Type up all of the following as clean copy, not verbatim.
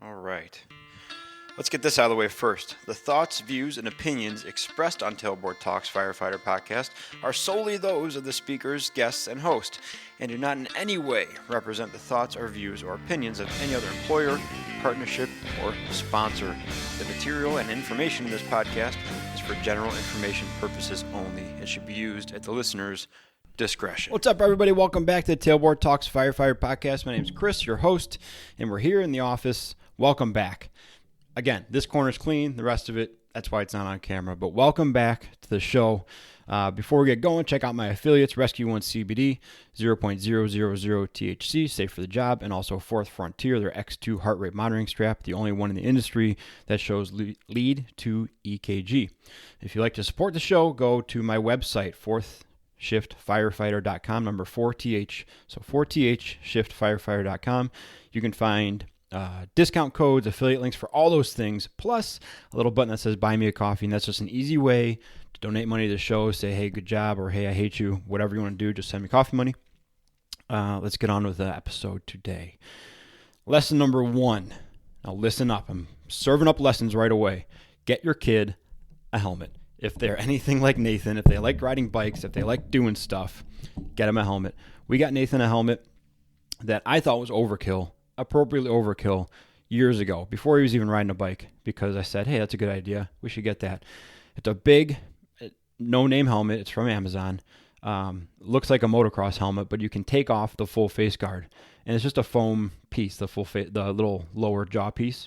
All right. Let's get this out of the way first. The thoughts, views, and opinions expressed on Tailboard Talks Firefighter podcast are solely those of the speakers, guests, and host, and do not in any way represent the thoughts or views or opinions of any other employer, partnership, or sponsor. The material and information in this podcast is for general information purposes only and should be used at the listener's discretion. What's up, everybody? Welcome back to the Tailboard Talks Firefighter podcast. My name is Chris, your host, and we're here in the office. Welcome back. Again, this corner's clean. The rest of it, that's why it's not on camera. But welcome back to the show. Before we get going, check out my affiliates, Rescue One CBD, 0.000 THC, safe for the job, and also Fourth Frontier, their X2 heart rate monitoring strap, the only one in the industry that shows lead to EKG. If you'd like to support the show, go to my website, fourthshiftfirefighter.com, number 4TH. So 4TH, shiftfirefighter.com. You can find discount codes, affiliate links for all those things, plus a little button that says buy me a coffee. And that's just an easy way to donate money to the show, say, hey, good job, or hey, I hate you, whatever you want to do, just send me coffee money. Let's get on with the episode today. Lesson number 1. Now listen up. I'm serving up lessons right away. Get your kid a helmet. If they're anything like Nathan, if they like riding bikes, if they like doing stuff, get them a helmet. We got Nathan a helmet that I thought was overkill, appropriately overkill, years ago, before he was even riding a bike, because I said, hey, that's a good idea. We should get that. It's a big, no-name helmet. It's from Amazon. Looks like a motocross helmet, but you can take off the full face guard. And it's just a foam piece, the little lower jaw piece.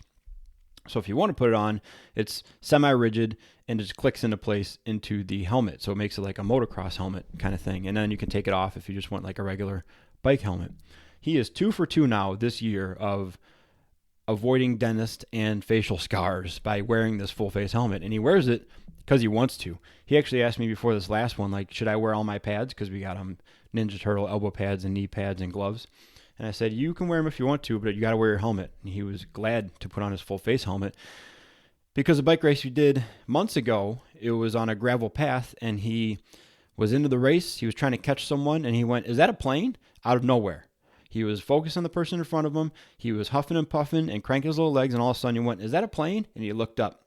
So if you want to put it on, it's semi-rigid and it just clicks into place into the helmet. So it makes it like a motocross helmet kind of thing. And then you can take it off if you just want like a regular bike helmet. He is 2 for 2 now this year of avoiding dentist and facial scars by wearing this full face helmet. And he wears it because he wants to. He actually asked me before this last one, like, should I wear all my pads? Because we got him Ninja Turtle elbow pads and knee pads and gloves. And I said, you can wear them if you want to, but you got to wear your helmet. And he was glad to put on his full face helmet because the bike race we did months ago, it was on a gravel path and he was into the race. He was trying to catch someone and he went, is that a plane? Out of nowhere. He was focused on the person in front of him. He was huffing and puffing and cranking his little legs, and all of a sudden he went, is that a plane? And he looked up.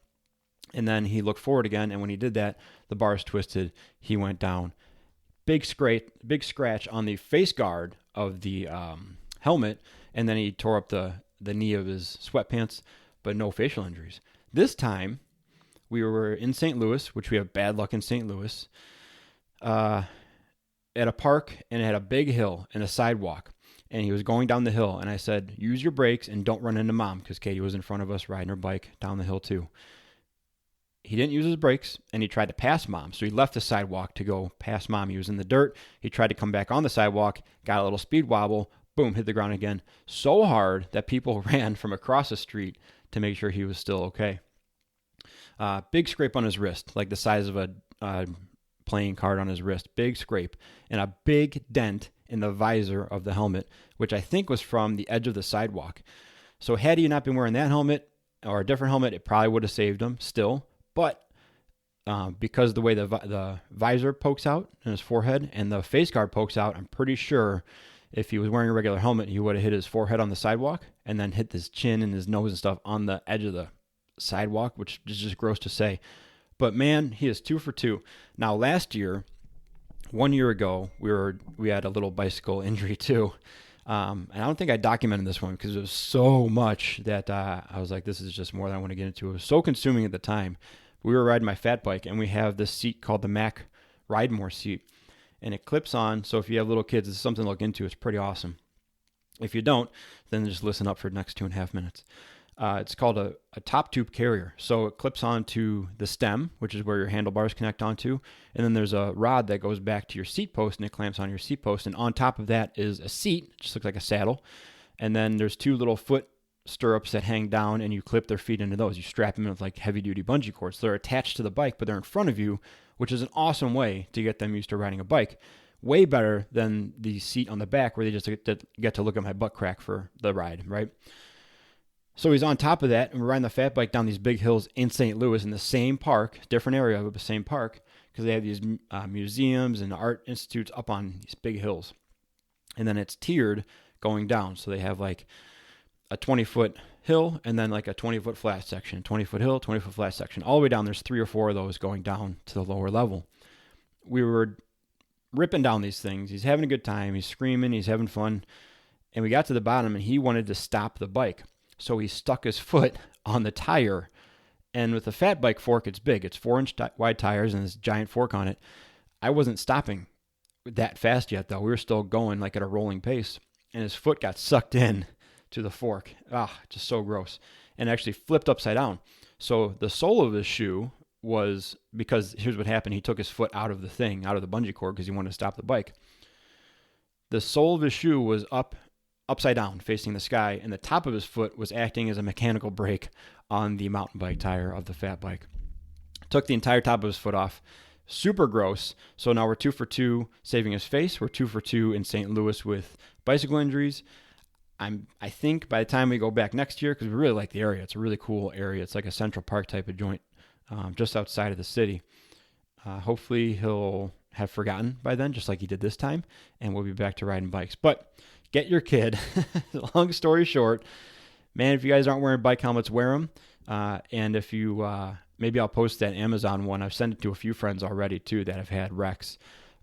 And then he looked forward again, and when he did that, the bars twisted. He went down. Big scratch on the face guard of the helmet, and then he tore up the knee of his sweatpants, but no facial injuries. This time, we were in St. Louis, which we have bad luck in St. Louis, at a park, and it had a big hill and a sidewalk. And he was going down the hill, and I said, use your brakes and don't run into Mom, because Katie was in front of us riding her bike down the hill too. He didn't use his brakes, and he tried to pass Mom. So he left the sidewalk to go past Mom. He was in the dirt. He tried to come back on the sidewalk, got a little speed wobble, boom, hit the ground again. So hard that people ran from across the street to make sure he was still okay. Big scrape on his wrist, like the size of a playing card on his wrist. Big scrape, and a big dent in the visor of the helmet, which I think was from the edge of the sidewalk. So had he not been wearing that helmet or a different helmet, it probably would have saved him still. But because the way the visor pokes out in his forehead and the face guard pokes out, I'm pretty sure if he was wearing a regular helmet, he would have hit his forehead on the sidewalk and then hit his chin and his nose and stuff on the edge of the sidewalk, which is just gross to say. But man, he is 2 for 2. Now last year, 1 year ago, we had a little bicycle injury too. And I don't think I documented this one because it was so much that I was like, this is just more than I want to get into. It was so consuming at the time. We were riding my fat bike, and we have this seat called the Mac Ride More seat. And it clips on, so if you have little kids, it's something to look into. It's pretty awesome. If you don't, then just listen up for the next 2.5 minutes. It's called a top tube carrier. So it clips onto the stem, which is where your handlebars connect onto. And then there's a rod that goes back to your seat post, and it clamps on your seat post. And on top of that is a seat, just looks like a saddle. And then there's 2 little foot stirrups that hang down, and you clip their feet into those. You strap them in with like heavy-duty bungee cords. So they're attached to the bike, but they're in front of you, which is an awesome way to get them used to riding a bike. Way better than the seat on the back where they just get to look at my butt crack for the ride, right? So he's on top of that, and we're riding the fat bike down these big hills in St. Louis in the same park, different area of the same park, because they have these museums and art institutes up on these big hills. And then it's tiered going down. So they have like a 20-foot hill and then like a 20-foot flat section, 20-foot hill, 20-foot flat section. All the way down, there's 3 or 4 of those going down to the lower level. We were ripping down these things. He's having a good time. He's screaming. He's having fun. And we got to the bottom, and he wanted to stop the bike. So he stuck his foot on the tire. And with the fat bike fork, it's big. It's 4-inch wide tires and this giant fork on it. I wasn't stopping that fast yet, though. We were still going like at a rolling pace. And his foot got sucked in to the fork. Just so gross. And actually flipped upside down. So the sole of his shoe was, because here's what happened. He took his foot out of the thing, out of the bungee cord, because he wanted to stop the bike. The sole of his shoe was upside down, facing the sky, and the top of his foot was acting as a mechanical brake on the mountain bike tire of the fat bike. Took the entire top of his foot off. Super gross. So now we're 2 for 2 saving his face. We're 2 for 2 in St. Louis with bicycle injuries. I think by the time we go back next year, because we really like the area, it's a really cool area. It's like a Central Park type of joint, just outside of the city. Hopefully he'll have forgotten by then, just like he did this time, and we'll be back to riding bikes. But get your kid. Long story short, man, if you guys aren't wearing bike helmets, wear them. And if you, maybe I'll post that Amazon one. I've sent it to a few friends already too that have had wrecks.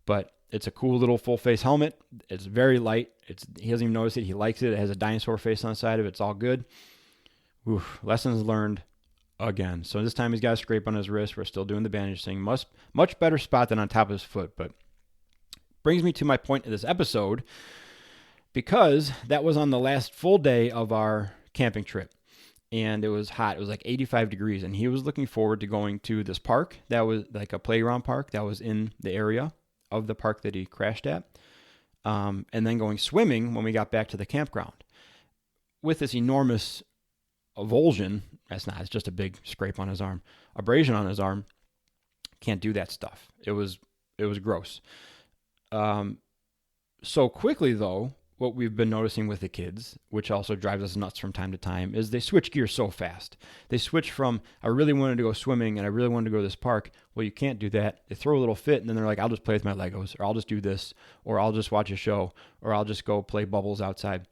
But it's a cool little full face helmet. It's very light. He doesn't even notice it. He likes it. It has a dinosaur face on the side of it. It's all good. Oof, lessons learned again. So this time he's got a scrape on his wrist. We're still doing the bandage thing. Much better spot than on top of his foot. But brings me to my point of this episode, because that was on the last full day of our camping trip. And it was hot. It was like 85 degrees. And he was looking forward to going to this park that was like a playground park that was in the area of the park that he crashed at. And then going swimming when we got back to the campground. With this enormous avulsion, it's just a big scrape on his arm, abrasion on his arm. Can't do that stuff. It was gross. So quickly though, what we've been noticing with the kids, which also drives us nuts from time to time, is they switch gears so fast. They switch from, I really wanted to go swimming and I really wanted to go to this park. Well, you can't do that. They throw a little fit and then they're like, I'll just play with my Legos, or I'll just do this, or I'll just watch a show, or I'll just go play bubbles outside.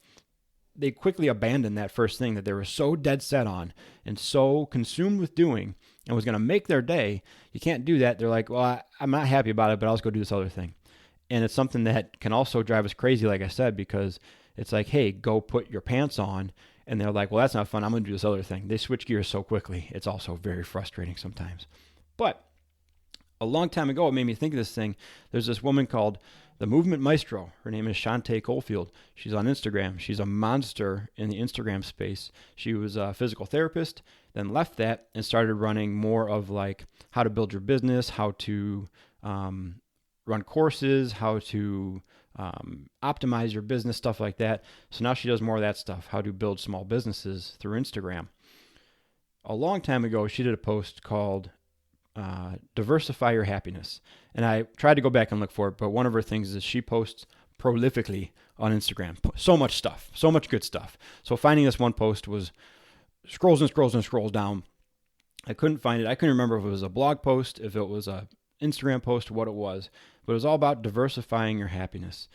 They quickly abandoned that first thing that they were so dead set on and so consumed with doing and was going to make their day. You can't do that. They're like, well, I'm not happy about it, but I'll just go do this other thing. And it's something that can also drive us crazy, like I said, because it's like, hey, go put your pants on. And they're like, well, that's not fun. I'm going to do this other thing. They switch gears so quickly. It's also very frustrating sometimes. But a long time ago, it made me think of this thing. There's this woman called the Movement Maestro. Her name is Shantae Coalfield. She's on Instagram. She's a monster in the Instagram space. She was a physical therapist, then left that and started running more of like how to build your business, how to run courses, how to optimize your business, stuff like that. So now she does more of that stuff, how to build small businesses through Instagram. A long time ago, she did a post called Diversify Your Happiness. And I tried to go back and look for it, but one of her things is she posts prolifically on Instagram. So much stuff, so much good stuff. So finding this one post was scrolls and scrolls and scrolls down. I couldn't find it. I couldn't remember if it was a blog post, if it was a Instagram post, what it was, but it was all about diversifying your happiness.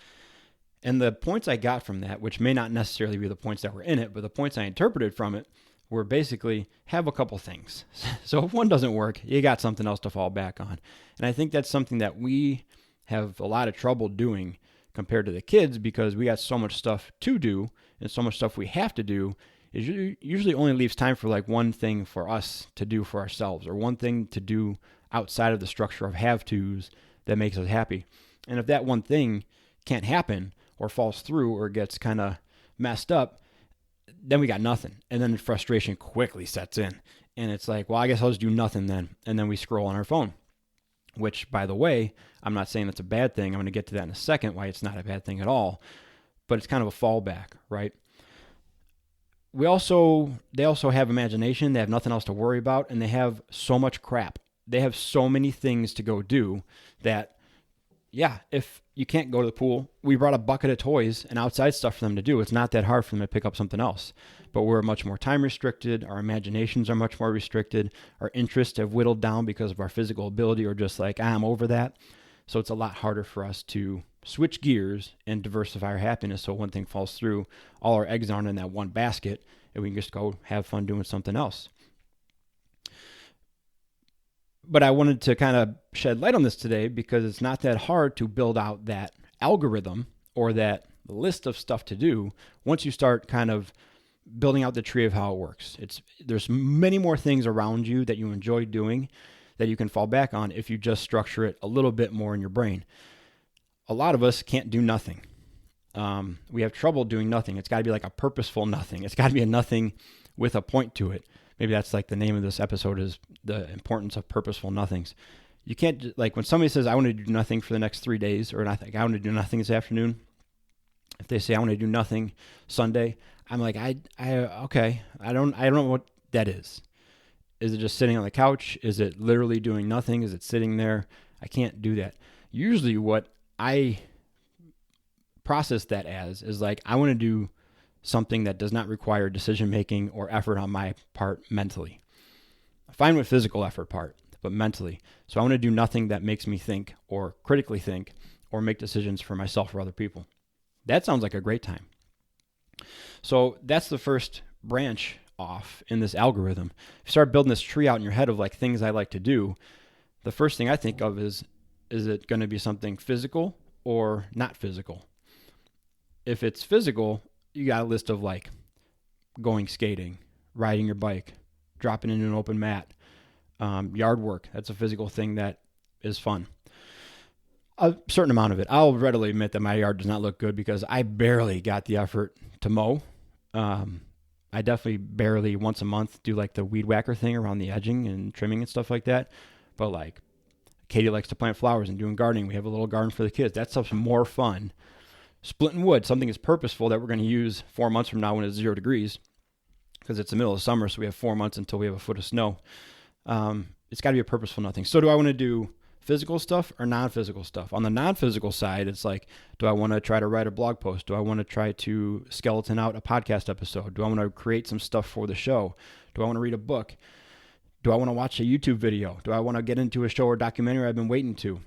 And the points I got from that, which may not necessarily be the points that were in it, but the points I interpreted from it were basically have a couple things. So if one doesn't work, you got something else to fall back on. And I think that's something that we have a lot of trouble doing compared to the kids, because we got so much stuff to do and so much stuff we have to do. It usually only leaves time for like one thing for us to do for ourselves, or one thing to do outside of the structure of have-tos that makes us happy. And if that one thing can't happen or falls through or gets kind of messed up, then we got nothing. And then frustration quickly sets in. And it's like, well, I guess I'll just do nothing then. And then we scroll on our phone, which, by the way, I'm not saying that's a bad thing. I'm going to get to that in a second, why it's not a bad thing at all. But it's kind of a fallback, right? They also have imagination. They have nothing else to worry about. And they have so much crap. They have so many things to go do that, yeah, if you can't go to the pool, we brought a bucket of toys and outside stuff for them to do. It's not that hard for them to pick up something else. But we're much more time restricted. Our imaginations are much more restricted. Our interests have whittled down because of our physical ability, or just like, I'm over that. So it's a lot harder for us to switch gears and diversify our happiness. So one thing falls through, all our eggs aren't in that one basket, and we can just go have fun doing something else. But I wanted to kind of shed light on this today because it's not that hard to build out that algorithm or that list of stuff to do once you start kind of building out the tree of how it works. There's many more things around you that you enjoy doing that you can fall back on if you just structure it a little bit more in your brain. A lot of us can't do nothing. We have trouble doing nothing. It's got to be like a purposeful nothing. It's got to be a nothing with a point to it. Maybe that's like the name of this episode, is the importance of purposeful nothings. You can't, like when somebody says, I want to do nothing for the next 3 days, or I want to do nothing this afternoon. If they say I want to do nothing Sunday, I'm like, okay. I don't know what that is. Is it just sitting on the couch? Is it literally doing nothing? Is it sitting there? I can't do that. Usually what I process that as is like, I want to do something that does not require decision-making or effort on my part mentally. Fine with physical effort part, but mentally. So I want to do nothing that makes me think or critically think or make decisions for myself or other people. That sounds like a great time. So that's the first branch off in this algorithm. If you start building this tree out in your head of like things I like to do, the first thing I think of is it going to be something physical or not physical? If it's physical, you got a list of like going skating, riding your bike, dropping into an open mat, yard work. That's a physical thing that is fun. A certain amount of it. I'll readily admit that my yard does not look good because I barely got the effort to mow. I definitely barely once a month do like the weed whacker thing around the edging and trimming and stuff like that. But like Katie likes to plant flowers and doing gardening. We have a little garden for the kids. That stuff's more fun. Splitting wood, something is purposeful that we're going to use 4 months from now when it's 0 degrees, because it's the middle of summer, so we have 4 months until we have a foot of snow. It's got to be a purposeful nothing. So do I want to do physical stuff or non-physical stuff? On the non-physical side, it's like, do I want to try to write a blog post? Do I want to try to skeleton out a podcast episode? Do I want to create some stuff for the show? Do I want to read a book? Do I want to watch a YouTube video? Do I want to get into a show or documentary I've been waiting to?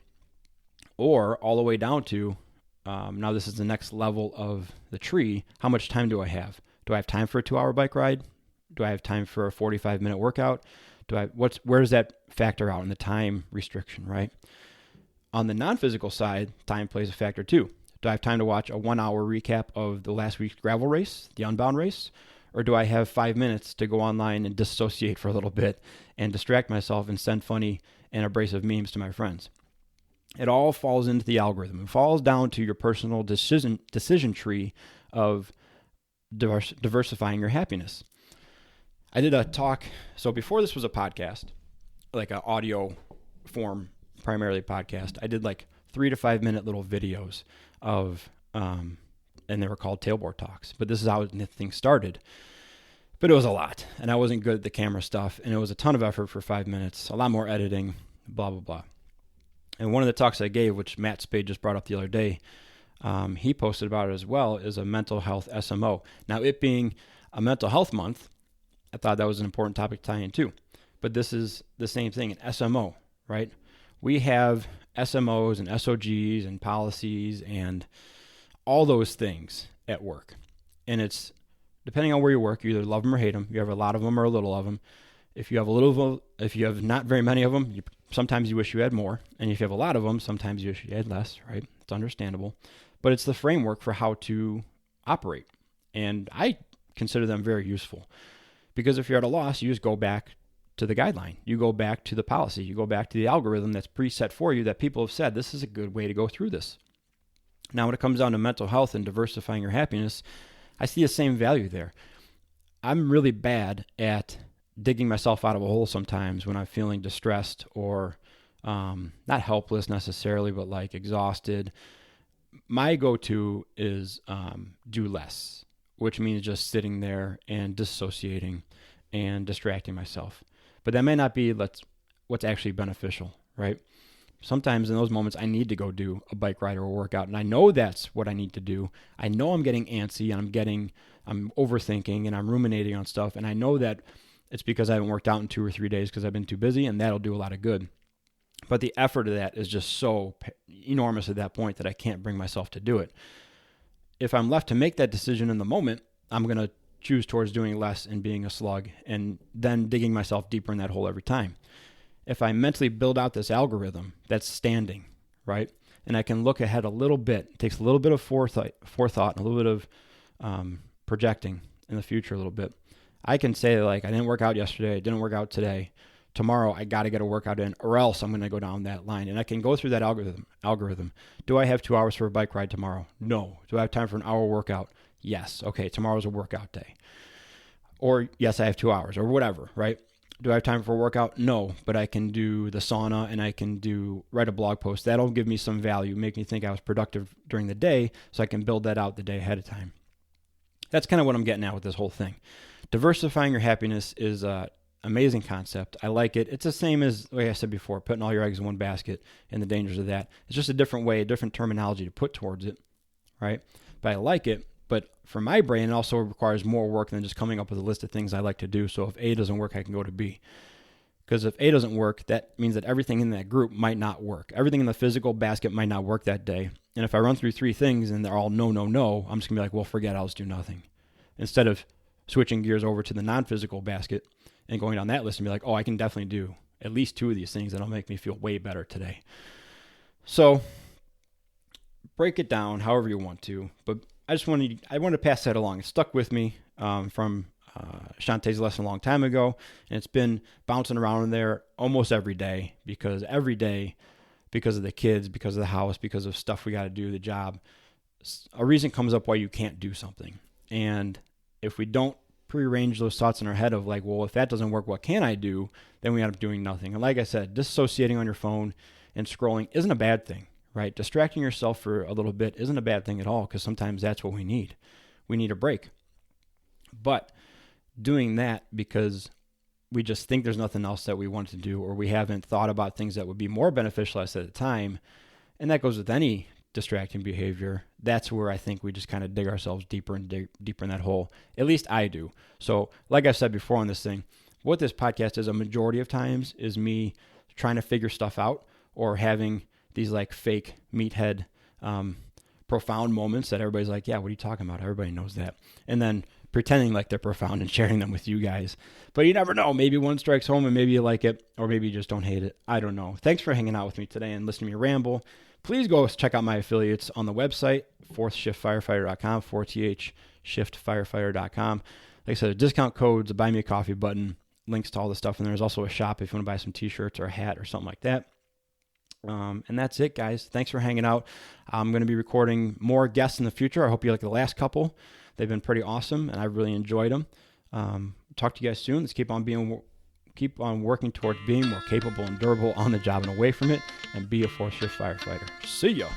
Or all the way down to, now this is the next level of the tree. How much time do I have? Do I have time for a 2-hour bike ride? Do I have time for a 45-minute workout? Where does that factor out in the time restriction, right? On the non-physical side, time plays a factor too. Do I have time to watch a 1-hour recap of the last week's gravel race, the Unbound race? Or do I have 5 minutes to go online and dissociate for a little bit and distract myself and send funny and abrasive memes to my friends? It all falls into the algorithm. It falls down to your personal decision tree of diversifying your happiness. I did a talk. So before this was a podcast, like an audio form, primarily podcast, I did like 3 to 5 minute little videos of, and they were called tailboard talks. But this is how the thing started. But it was a lot, and I wasn't good at the camera stuff, and it was a ton of effort for 5 minutes, a lot more editing, blah, blah, blah. And one of the talks I gave, which Matt Spade just brought up the other day, he posted about it as well, is a mental health SMO. Now, it being a mental health month, I thought that was an important topic to tie in too. But this is the same thing, an SMO, right? We have SMOs and SOGs and policies and all those things at work. And it's, depending on where you work, you either love them or hate them. You have a lot of them or a little of them. If you have not very many of them, sometimes you wish you had more. And if you have a lot of them, sometimes you wish you had less, right? It's understandable. But it's the framework for how to operate. And I consider them very useful. Because if you're at a loss, you just go back to the guideline. You go back to the policy. You go back to the algorithm that's preset for you that people have said, this is a good way to go through this. Now, when it comes down to mental health and diversifying your happiness, I see the same value there. I'm really bad at digging myself out of a hole sometimes when I'm feeling distressed or not helpless necessarily, but like exhausted. My go-to is do less, which means just sitting there and dissociating and distracting myself. But that may not be what's actually beneficial, right? Sometimes in those moments, I need to go do a bike ride or a workout, and I know that's what I need to do. I know I'm getting antsy and I'm overthinking and I'm ruminating on stuff, and I know that it's because I haven't worked out in 2 or 3 days because I've been too busy, and that'll do a lot of good. But the effort of that is just so enormous at that point that I can't bring myself to do it. If I'm left to make that decision in the moment, I'm going to choose towards doing less and being a slug and then digging myself deeper in that hole every time. If I mentally build out this algorithm that's standing, right, and I can look ahead a little bit, it takes a little bit of forethought and a little bit of projecting in the future a little bit. I can say, like, I didn't work out yesterday, I didn't work out today. Tomorrow I got to get a workout in, or else I'm going to go down that line. And I can go through that algorithm. Do I have 2 hours for a bike ride tomorrow? No. Do I have time for an hour workout? Yes. Okay, tomorrow's a workout day. Or yes, I have 2 hours, or whatever, right? Do I have time for a workout? No, but I can do the sauna and I can write a blog post. That'll give me some value, make me think I was productive during the day, so I can build that out the day ahead of time. That's kind of what I'm getting at with this whole thing. Diversifying your happiness is amazing concept. I like it. It's the same as, like I said before, putting all your eggs in one basket and the dangers of that. It's just a different way, a different terminology to put towards it, right? But I like it. But for my brain, it also requires more work than just coming up with a list of things I like to do. So if A doesn't work, I can go to B. Because if A doesn't work, that means that everything in that group might not work. Everything in the physical basket might not work that day. And if I run through 3 things and they're all no, no, no, I'm just going to be like, well, forget it, I'll just do nothing. Instead of switching gears over to the non-physical basket and going down that list and be like, oh, I can definitely do at least 2 of these things that'll make me feel way better today. So break it down however you want to, but I wanted to pass that along. It stuck with me from Shantae's lesson a long time ago, and it's been bouncing around in there almost every day, because of the kids, because of the house, because of stuff we got to do, the job, a reason comes up why you can't do something. And if we don't prearrange those thoughts in our head of like, well, if that doesn't work, what can I do? Then we end up doing nothing. And like I said, disassociating on your phone and scrolling isn't a bad thing, right? Distracting yourself for a little bit isn't a bad thing at all, because sometimes that's what we need. We need a break. But doing that because we just think there's nothing else that we want to do, or we haven't thought about things that would be more beneficial at the time, and that goes with any distracting behavior, that's where I think we just kind of dig ourselves deeper and deeper in that hole. At least I do. So like I've said before on this thing, what this podcast is a majority of times is me trying to figure stuff out, or having these like fake meathead profound moments that everybody's like, yeah, what are you talking about? Everybody knows that. And then pretending like they're profound and sharing them with you guys. But you never know. Maybe one strikes home and maybe you like it, or maybe you just don't hate it. I don't know. Thanks for hanging out with me today and listening to me ramble. Please go check out my affiliates on the website, fourthshiftfirefighter.com, 4thshiftfirefighter.com. Like I said, a discount codes, a buy me a coffee button, links to all the stuff. And there's also a shop if you want to buy some t-shirts or a hat or something like that. And that's it, guys. Thanks for hanging out. I'm going to be recording more guests in the future. I hope you like the last couple. They've been pretty awesome, and I've really enjoyed them. Talk to you guys soon. Let's keep on working towards being more capable and durable on the job and away from it, and be a fourth shift firefighter. See ya.